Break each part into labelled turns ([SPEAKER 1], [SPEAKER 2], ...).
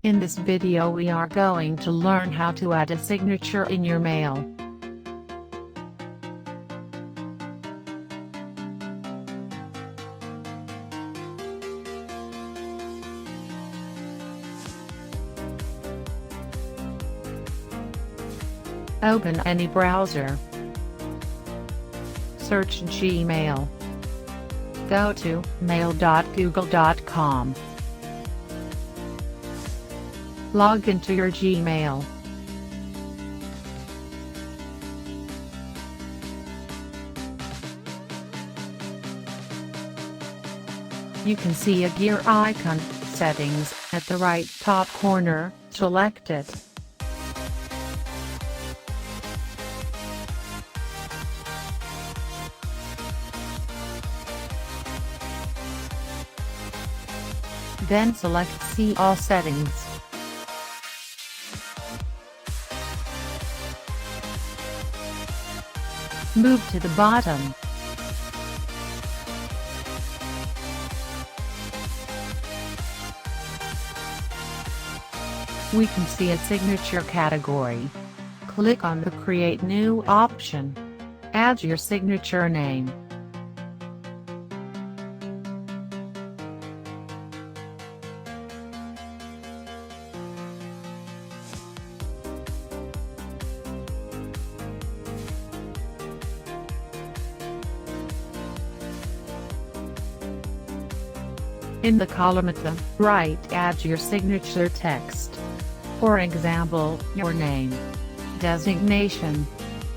[SPEAKER 1] In this video we are going to learn how to add a signature in your mail. Open any browser. Search Gmail. Go to mail.google.com. Log into your Gmail. You can see a gear icon, Settings, at the right top corner. Select it. Then select See All Settings. Move to the bottom. We can see a signature category. Click on the Create New option. Add your signature name. In the column at the right, add your signature text. For example, your name, designation,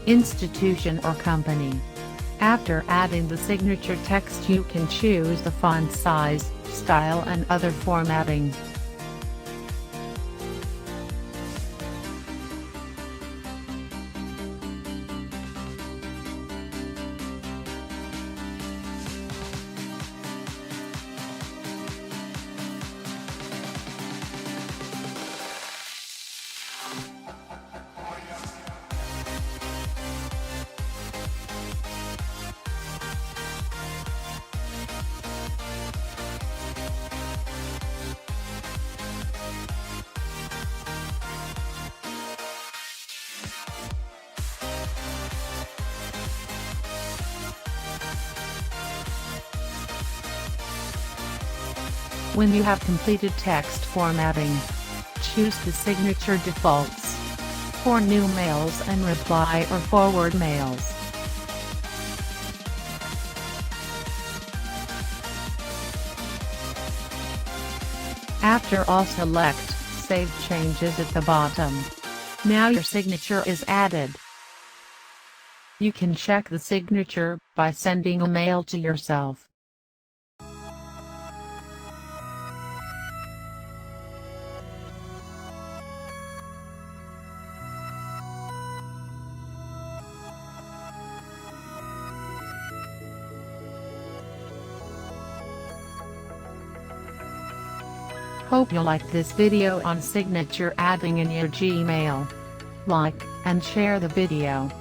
[SPEAKER 1] institution or company. After adding the signature text, you can choose the font size, style and other formatting. When you have completed text formatting, choose the signature defaults for new mails and reply or forward mails. After all, select Save Changes at the bottom. Now your signature is added. You can check the signature by sending a mail to yourself. Hope you liked this video on signature adding in your Gmail. Like and share the video.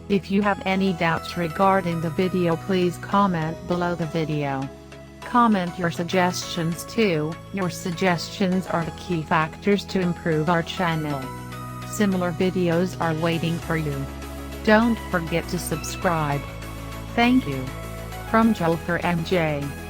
[SPEAKER 1] If you have any doubts regarding the video, please comment below the video. Comment your suggestions too. Your suggestions are the key factors to improve our channel. Similar videos are waiting for you. Don't forget to subscribe. Thank you. From Julfar MJ.